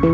Hello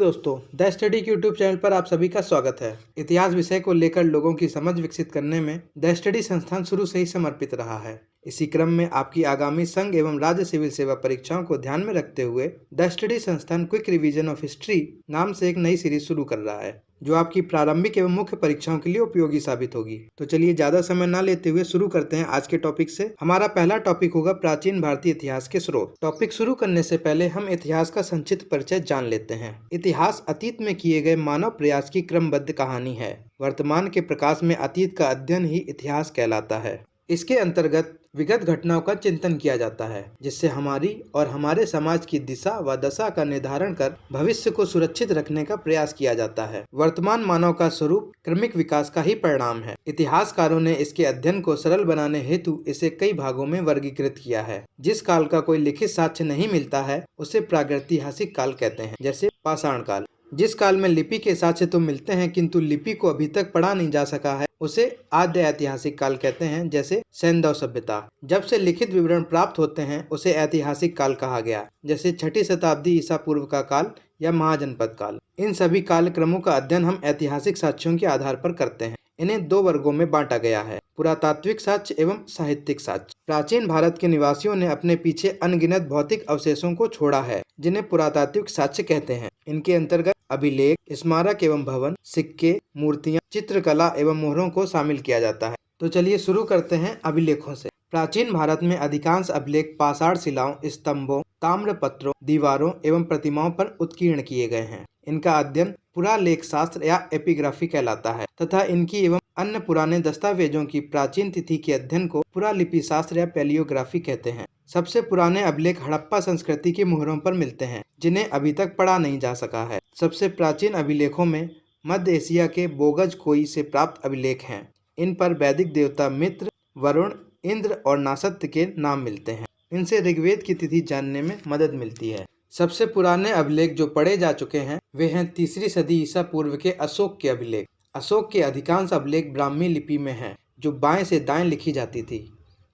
दोस्तों, the study के YouTube channel पर आप सभी का स्वागत है। इतिहास विषय को लेकर लोगों की समझ विकसित करने में द स्टडी संस्थान शुरू से ही समर्पित रहा है। इसी क्रम में आपकी आगामी संघ एवं राज्य सिविल सेवा परीक्षाओं को ध्यान में रखते हुए द स्टडी संस्थान क्विक रिवीजन ऑफ हिस्ट्री नाम से एक नई सीरीज शुरू कर रहा है, जो आपकी प्रारंभिक एवं मुख्य परीक्षाओं के लिए उपयोगी साबित होगी। तो चलिए ज्यादा समय न लेते हुए शुरू करते हैं आज के टॉपिक से। हमारा पहला टॉपिक होगा प्राचीन भारतीय इतिहास के स्रोत। टॉपिक शुरू करने से पहले हम इतिहास का संक्षिप्त परिचय जान लेते हैं। इतिहास अतीत में किए गए मानव प्रयास की क्रमबद्ध कहानी है। वर्तमान के प्रकाश में अतीत का अध्ययन ही इतिहास कहलाता है। इसके अंतर्गत विगत घटनाओं का चिंतन किया जाता है, जिससे हमारी और हमारे समाज की दिशा व दशा का निर्धारण कर भविष्य को सुरक्षित रखने का प्रयास किया जाता है। वर्तमान मानव का स्वरूप क्रमिक विकास का ही परिणाम है। इतिहासकारों ने इसके अध्ययन को सरल बनाने हेतु इसे कई भागों में वर्गीकृत किया है। जिस काल का कोई लिखित साक्ष्य नहीं मिलता है उसे प्रागैतिहासिक काल कहते हैं, जैसे पाषाण काल। जिस काल में लिपि के साक्ष्य तो मिलते हैं किंतु लिपि को अभी तक पढ़ा नहीं जा सका है उसे आद्य ऐतिहासिक काल कहते हैं, जैसे सैंधव सभ्यता। जब से लिखित विवरण प्राप्त होते हैं उसे ऐतिहासिक काल कहा गया, जैसे 6ठी शताब्दी ईसा पूर्व का काल या महाजनपद काल। इन सभी काल क्रमों का अध्ययन हम ऐतिहासिक साक्ष्यों के आधार पर करते हैं। इन्हें दो वर्गों में बांटा गया है, पुरातात्विक साक्ष्य एवं साहित्यिक साक्ष्य। प्राचीन भारत के निवासियों ने अपने पीछे अनगिनत भौतिक अवशेषों को छोड़ा है, जिन्हें पुरातात्विक साक्ष्य कहते हैं। इनके अंतर्गत अभिलेख, स्मारक एवं भवन, सिक्के, मूर्तियां, चित्रकला एवं मोहरों को शामिल किया जाता है। तो चलिए शुरू करते हैं अभिलेखों से। प्राचीन भारत में अधिकांश अभिलेख पाषाण शिलाओं, स्तंभों, ताम्रपत्रों, दीवारों एवं प्रतिमाओं पर उत्कीर्ण किए गए हैं। इनका अध्ययन पुरालेख शास्त्र या एपिग्राफी कहलाता है तथा इनकी एवं अन्य पुराने दस्तावेजों की प्राचीन तिथि के अध्ययन को पुरालिपि शास्त्र या पैलियोग्राफी कहते हैं। सबसे पुराने अभिलेख हड़प्पा संस्कृति के मोहरों पर मिलते हैं, जिन्हें अभी तक पढ़ा नहीं जा सका है। सबसे प्राचीन अभिलेखों में मध्य एशिया के बोगज कोई से प्राप्त अभिलेख हैं। इन पर वैदिक देवता मित्र, वरुण, इंद्र और नासत्य के नाम मिलते हैं। इनसे ऋग्वेद की तिथि जानने में मदद मिलती है। सबसे पुराने अभिलेख जो पढ़े जा चुके हैं वे हैं 3री सदी ईसा पूर्व के अशोक के अभिलेख। अशोक के अधिकांश अभिलेख ब्राह्मी लिपि में हैं, जो बाएं से दाएं लिखी जाती थी।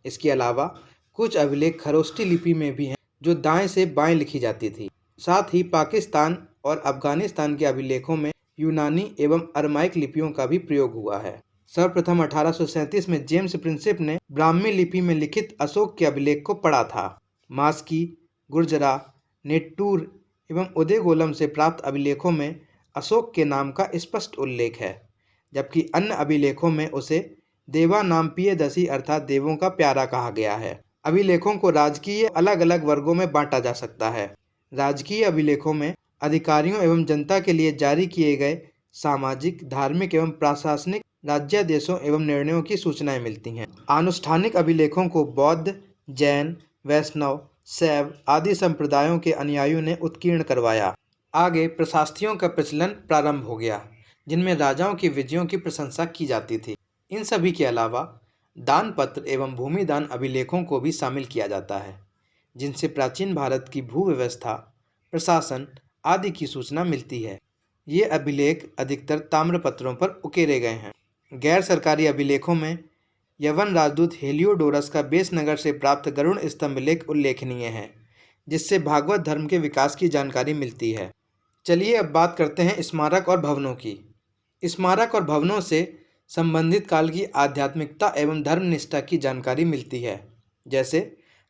इसके अलावा कुछ अभिलेख खरोष्ठी लिपि में भी हैं, जो दाएं से बाएं लिखी जाती थी। साथ ही पाकिस्तान और अफगानिस्तान के अभिलेखों में यूनानी एवं अरमाइक लिपियों का भी प्रयोग हुआ है। सर्वप्रथम 1837 में जेम्स प्रिंसेप ने ब्राह्मी लिपि में लिखित अशोक के अभिलेख को पढ़ा था। मास्की, गुर्जरा, नेट्टूर एवं उदयगोलम से प्राप्त अभिलेखों में अशोक के नाम का स्पष्ट उल्लेख है, जबकि अन्य अभिलेखों में उसे देवा नाम पियदसी अर्थात देवों का प्यारा कहा गया है। अभिलेखों को राजकीय अलग अलग वर्गों में बांटा जा सकता है। राजकीय अभिलेखों में अधिकारियों एवं जनता के लिए जारी किए गए सामाजिक, धार्मिक एवं प्रशासनिक राज्यादेशों एवं निर्णयों की सूचनाएं मिलती हैं। आनुष्ठानिक अभिलेखों को बौद्ध, जैन, वैष्णव, शैव आदि संप्रदायों के अनुयायियों ने उत्कीर्ण करवाया। आगे प्रशास्त्रियों का प्रचलन प्रारंभ हो गया, जिनमें राजाओं की विजयों की प्रशंसा की जाती थी। इन सभी के अलावा दान पत्र एवं भूमिदान अभिलेखों को भी शामिल किया जाता है, जिनसे प्राचीन भारत की भूव्यवस्था, प्रशासन आदि की सूचना मिलती है। ये अभिलेख अधिकतर ताम्रपत्रों पर उकेरे गए हैं। गैर सरकारी अभिलेखों में यवन राजदूत हेलियोडोरस का बेसनगर से प्राप्त गरुड़ स्तंभ लेख उल्लेखनीय है, जिससे भागवत धर्म के विकास की जानकारी मिलती है। चलिए अब बात करते हैं स्मारक और भवनों की। स्मारक और भवनों से संबंधित काल की आध्यात्मिकता एवं धर्मनिष्ठा की जानकारी मिलती है, जैसे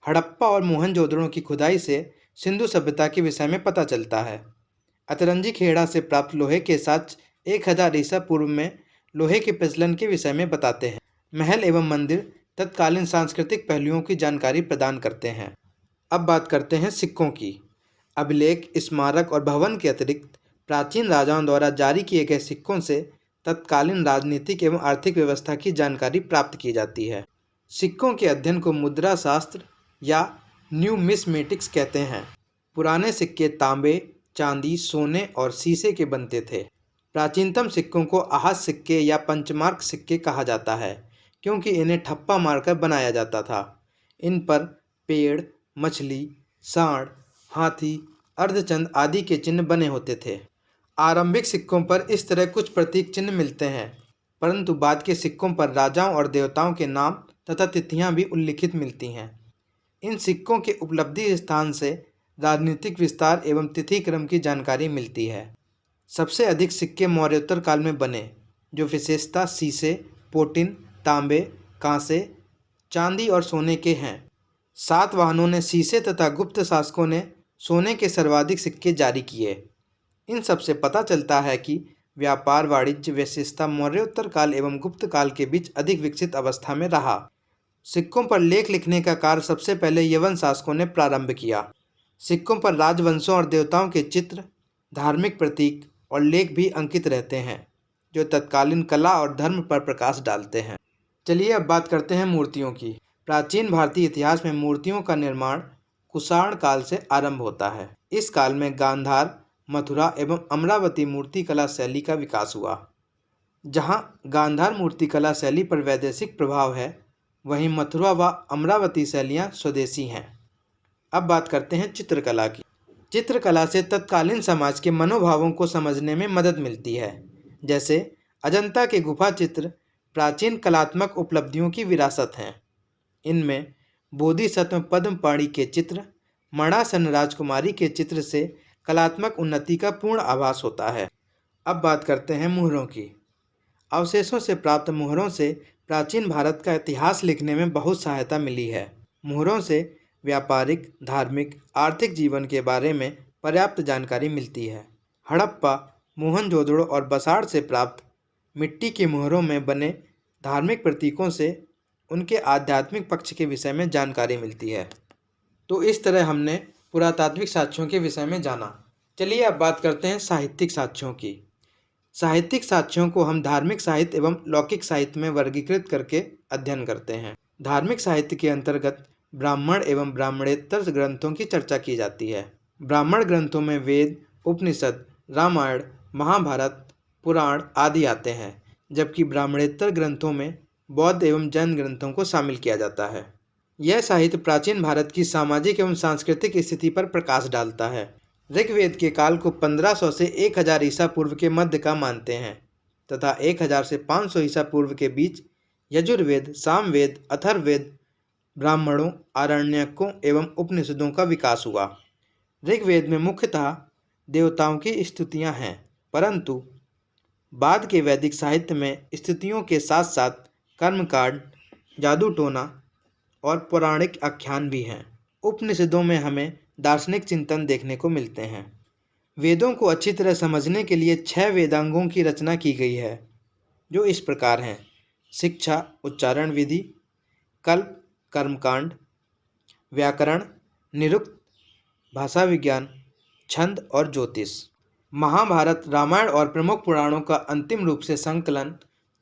हड़प्पा और मोहनजोदड़ो की खुदाई से सिंधु सभ्यता के विषय में पता चलता है। अतरंजी खेड़ा से प्राप्त लोहे के साक्ष्य 1000 ईसा पूर्व में लोहे के प्रचलन के विषय में बताते हैं। महल एवं मंदिर तत्कालीन सांस्कृतिक पहलुओं की जानकारी प्रदान करते हैं। अब बात करते हैं सिक्कों की। अभिलेख, स्मारक और भवन के अतिरिक्त प्राचीन राजाओं द्वारा जारी किए गए सिक्कों से तत्कालीन राजनीतिक एवं आर्थिक व्यवस्था की जानकारी प्राप्त की जाती है। सिक्कों के अध्ययन को मुद्रा शास्त्र या न्यूमिस्मेटिक्स कहते हैं। पुराने सिक्के तांबे, चांदी, सोने और शीशे के बनते थे। प्राचीनतम सिक्कों को आहत सिक्के या पंचमार्क सिक्के कहा जाता है, क्योंकि इन्हें ठप्पा मारकर बनाया जाता था। इन पर पेड़, मछली, सांड, हाथी, अर्धचंद्र आदि के चिन्ह बने होते थे। आरंभिक सिक्कों पर इस तरह कुछ प्रतीक चिन्ह मिलते हैं। परंतु बाद के सिक्कों पर राजाओं और देवताओं के नाम तथा तिथियां भी उल्लिखित मिलती हैं। इन सिक्कों के उपलब्धि स्थान से राजनीतिक विस्तार एवं तिथि क्रम की जानकारी मिलती है। सबसे अधिक सिक्के मौर्योत्तर काल में बने, जो विशेषता सीसे, पोटिन, तांबे, कांसे, चांदी और सोने के हैं। सातवाहनों ने सीसे तथा गुप्त शासकों ने सोने के सर्वाधिक सिक्के जारी किए। इन सब से पता चलता है कि व्यापार वाणिज्य विशेषता मौर्योत्तर काल एवं गुप्त काल के बीच अधिक विकसित अवस्था में रहा। सिक्कों पर लेख लिखने का कार्य सबसे पहले यवन शासकों ने प्रारंभ किया। सिक्कों पर राजवंशों और देवताओं के चित्र, धार्मिक प्रतीक और लेख भी अंकित रहते हैं, जो तत्कालीन कला और धर्म पर प्रकाश डालते हैं। चलिए अब बात करते हैं मूर्तियों की। प्राचीन भारतीय इतिहास में मूर्तियों का निर्माण कुषाण काल से आरंभ होता है। इस काल में गांधार, मथुरा एवं अमरावती मूर्तिकला शैली का विकास हुआ। जहां गांधार मूर्तिकला शैली पर वैदेशिक प्रभाव है, वहीं मथुरा व अमरावती शैलियां स्वदेशी हैं। अब बात करते हैं चित्रकला की। चित्रकला से तत्कालीन समाज के मनोभावों को समझने में मदद मिलती है। जैसे अजंता के गुफा चित्र प्राचीन कलात्मक उपलब्धियों की विरासत हैं। इनमें बोधिसत्व पद्मपाणि के चित्र, मणासन राजकुमारी के चित्र से कलात्मक उन्नति का पूर्ण आभास होता है। अब बात करते हैं मुहरों की। अवशेषों से प्राप्त मुहरों से प्राचीन भारत का इतिहास लिखने में बहुत सहायता मिली है। मुहरों से व्यापारिक, धार्मिक, आर्थिक जीवन के बारे में पर्याप्त जानकारी मिलती है। हड़प्पा, मोहनजोदड़ो और बसाड़ से प्राप्त मिट्टी के मुहरों में बने धार्मिक प्रतीकों से उनके आध्यात्मिक पक्ष के विषय में जानकारी मिलती है। तो इस तरह हमने पुरातात्विक साक्ष्यों के विषय में जाना। चलिए अब बात करते हैं साहित्यिक साक्ष्यों की। साहित्यिक साक्ष्यों को हम धार्मिक साहित्य एवं लौकिक साहित्य में वर्गीकृत करके अध्ययन करते हैं। धार्मिक साहित्य के अंतर्गत ब्राह्मण एवं ब्राह्मणेतर ग्रंथों की चर्चा की जाती है। ब्राह्मण ग्रंथों में वेद, उपनिषद, रामायण, महाभारत, पुराण आदि आते हैं, जबकि ब्राह्मणेतर ग्रंथों में बौद्ध एवं जैन ग्रंथों को शामिल किया जाता है। यह साहित्य प्राचीन भारत की सामाजिक एवं सांस्कृतिक स्थिति पर प्रकाश डालता है। ऋग्वेद के काल को 1500 से 1000 ईसा पूर्व के मध्य का मानते हैं तथा 1000 से 500 ईसा पूर्व के बीच यजुर्वेद, सामवेद, अथर्ववेद, ब्राह्मणों, आरण्यकों एवं उपनिषदों का विकास हुआ। ऋग्वेद में मुख्यतः देवताओं की स्तुतियां हैं, परंतु बाद के वैदिक साहित्य में स्तुतियों के साथ साथ कर्मकांड, जादू टोना और पौराणिक आख्यान भी हैं। उपनिषदों में हमें दार्शनिक चिंतन देखने को मिलते हैं। वेदों को अच्छी तरह समझने के लिए 6 वेदांगों की रचना की गई है, जो इस प्रकार हैं: शिक्षा, उच्चारण विधि, कल्प, कर्मकांड, व्याकरण, निरुक्त, भाषा विज्ञान, छंद और ज्योतिष। महाभारत, रामायण और प्रमुख पुराणों का अंतिम रूप से संकलन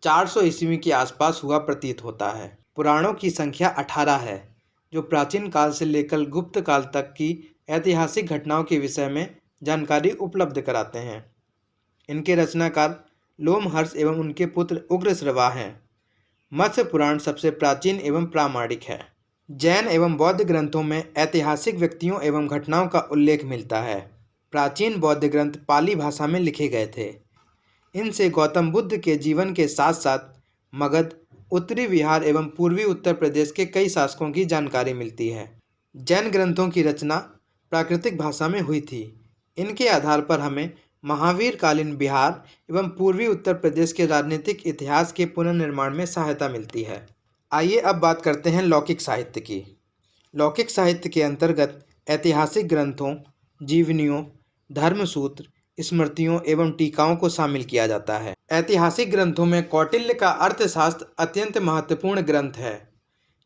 400 ईस्वी के आसपास हुआ प्रतीत होता है। पुराणों की संख्या 18 है, जो प्राचीन काल से लेकर गुप्त काल तक की ऐतिहासिक घटनाओं के विषय में जानकारी उपलब्ध कराते हैं। इनके रचनाकार लोमहर्ष एवं उनके पुत्र उग्रश्रवा हैं। मत्स्य पुराण सबसे प्राचीन एवं प्रामाणिक है। जैन एवं बौद्ध ग्रंथों में ऐतिहासिक व्यक्तियों एवं घटनाओं का उल्लेख मिलता है। प्राचीन बौद्ध ग्रंथ पाली भाषा में लिखे गए थे। इनसे गौतम बुद्ध के जीवन के साथ साथ मगध, उत्तरी बिहार एवं पूर्वी उत्तर प्रदेश के कई शासकों की जानकारी मिलती है। जैन ग्रंथों की रचना प्राकृतिक भाषा में हुई थी। इनके आधार पर हमें महावीर कालीन बिहार एवं पूर्वी उत्तर प्रदेश के राजनीतिक इतिहास के पुनर्निर्माण में सहायता मिलती है। आइए अब बात करते हैं लौकिक साहित्य की। लौकिक साहित्य के अंतर्गत ऐतिहासिक ग्रंथों, जीवनियों, धर्मसूत्र, स्मृतियों एवं टीकाओं को शामिल किया जाता है। ऐतिहासिक ग्रंथों में कौटिल्य का अर्थशास्त्र अत्यंत महत्वपूर्ण ग्रंथ है।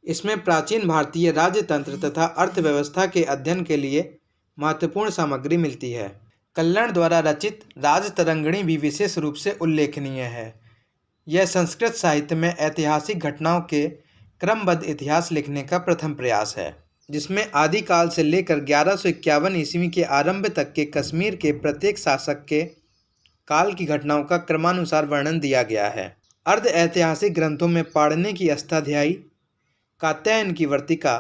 इसमें प्राचीन भारतीय राजतंत्र तथा अर्थव्यवस्था के अध्ययन के लिए महत्वपूर्ण सामग्री मिलती है। कल्लण द्वारा रचित राजतरंगिणी भी विशेष रूप से उल्लेखनीय है। यह संस्कृत साहित्य में ऐतिहासिक घटनाओं के क्रमबद्ध इतिहास लिखने का प्रथम प्रयास है, जिसमें आदिकाल से लेकर 1151 ईस्वी के आरंभ तक के कश्मीर के प्रत्येक शासक के काल की घटनाओं का क्रमानुसार वर्णन दिया गया है। अर्ध ऐतिहासिक ग्रंथों में पाणिनि की अष्टाध्यायी, कात्यायन की वर्तिका,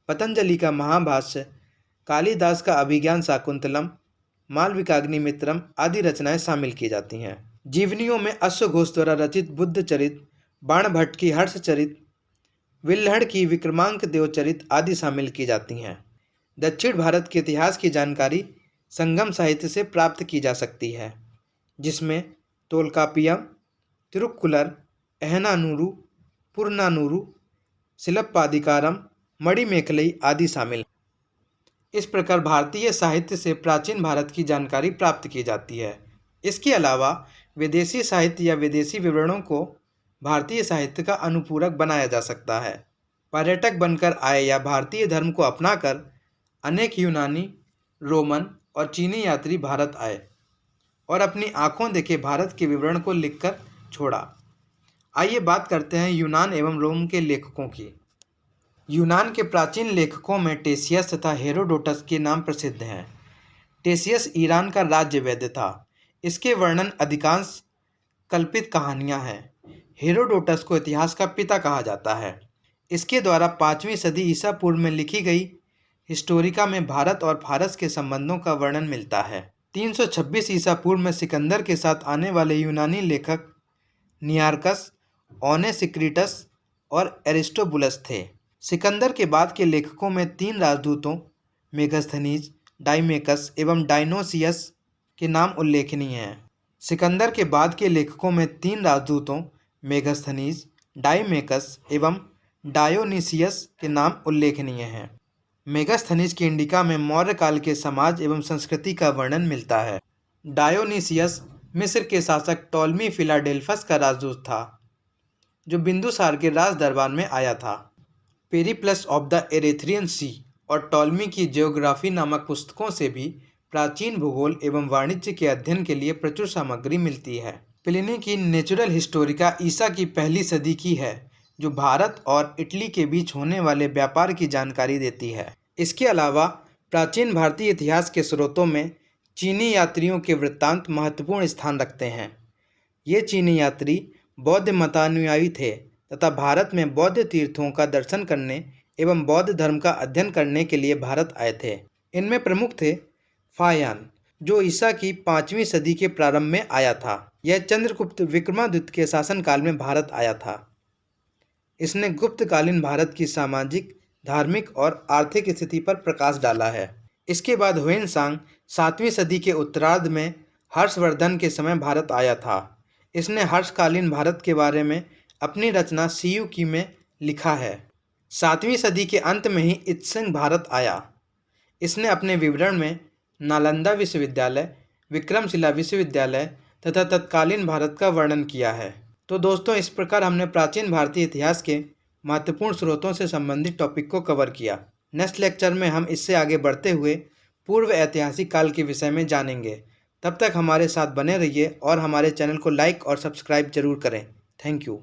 पतंजलि का महाभाष्य, कालिदास का अभिज्ञान शाकुंतलम, मालविकाग्निमित्रम आदि रचनाएं शामिल की जाती हैं। जीवनियों में अश्वघोष द्वारा रचित बुद्ध चरित, बाणभट्ट की हर्ष चरित, विल्हड़ की विक्रमांक देवचरित आदि शामिल की जाती हैं। दक्षिण भारत के इतिहास की जानकारी संगम साहित्य से प्राप्त की जा सकती है, जिसमें तोल्कापियम, तिरुक्कुलर, अहनानूरू, पुरनानूरू, सिलप्पादिकारम, मणिमेखलई आदि शामिल हैं। इस प्रकार भारतीय साहित्य से प्राचीन भारत की जानकारी प्राप्त की जाती है। इसके अलावा विदेशी साहित्य या विदेशी विवरणों को भारतीय साहित्य का अनुपूरक बनाया जा सकता है। पर्यटक बनकर आए या भारतीय धर्म को अपनाकर अनेक यूनानी, रोमन और चीनी यात्री भारत आए और अपनी आंखों देखे भारत के विवरण को लिखकर छोड़ा। आइए बात करते हैं यूनान एवं रोम के लेखकों की। यूनान के प्राचीन लेखकों में टेसियस तथा हेरोडोटस के नाम प्रसिद्ध हैं। टेसियस ईरान का राज्य वैद्य था। इसके वर्णन अधिकांश कल्पित कहानियां हैं। हेरोडोटस को इतिहास का पिता कहा जाता है। इसके द्वारा 5वीं सदी ईसा पूर्व में लिखी गई हिस्टोरिका में भारत और फारस के संबंधों का वर्णन मिलता है। 326 ईसा पूर्व में सिकंदर के साथ आने वाले यूनानी लेखक नियार्कस, ओनेसिक्रिटस और एरिस्टोबुलस थे। सिकंदर के बाद के लेखकों में 3 राजदूतों मेगस्थनीज, डाइमेकस एवं डायनोसियस के नाम उल्लेखनीय हैं। सिकंदर के बाद के लेखकों में 3 राजदूतों मेगस्थनीज, डाइमेकस एवं डायोनिसियस के नाम उल्लेखनीय हैं। मेगस्थनीज की इंडिका में मौर्य काल के समाज एवं संस्कृति का वर्णन मिलता है। डायोनिसियस मिस्र के शासक टॉलमी फिलाडेल्फस का राजदूत था, जो बिंदुसार के राज दरबार में आया था। पेरिप्लस ऑफ द एरेथ्रियन सी और टॉलमी की जियोग्राफी नामक पुस्तकों से भी प्राचीन भूगोल एवं वाणिज्य के अध्ययन के लिए प्रचुर सामग्री मिलती है। प्लिनी की नेचुरल हिस्टोरिका ईसा की पहली सदी की है, जो भारत और इटली के बीच होने वाले व्यापार की जानकारी देती है। इसके अलावा प्राचीन भारतीय इतिहास के स्रोतों में चीनी यात्रियों के वृत्तांत महत्वपूर्ण स्थान रखते हैं। ये चीनी यात्री बौद्ध मतानुयायी थे तथा भारत में बौद्ध तीर्थों का दर्शन करने एवं बौद्ध धर्म का अध्ययन करने के लिए भारत आए थे। इनमें प्रमुख थे फायान, जो ईसा की 5वीं सदी के प्रारंभ में आया था। यह चंद्रगुप्त विक्रमादित्य के शासनकाल में भारत आया था। इसने गुप्तकालीन भारत की सामाजिक, धार्मिक और आर्थिक स्थिति पर प्रकाश डाला है। इसके बाद ह्वेनसांग 7वीं सदी के उत्तरार्ध में हर्षवर्धन के समय भारत आया था। इसने हर्षकालीन भारत के बारे में अपनी रचना सियुकी में लिखा है। 7वीं सदी के अंत में ही इत्सिंग भारत आया। इसने अपने विवरण में नालंदा विश्वविद्यालय, विक्रमशिला विश्वविद्यालय तथा तत्कालीन भारत का वर्णन किया है। तो दोस्तों, इस प्रकार हमने प्राचीन भारतीय इतिहास के महत्वपूर्ण स्रोतों से संबंधित टॉपिक को कवर किया। नेक्स्ट लेक्चर में हम इससे आगे बढ़ते हुए पूर्व ऐतिहासिक काल के विषय में जानेंगे। तब तक हमारे साथ बने रहिए और हमारे चैनल को लाइक और सब्सक्राइब जरूर करें। Thank you.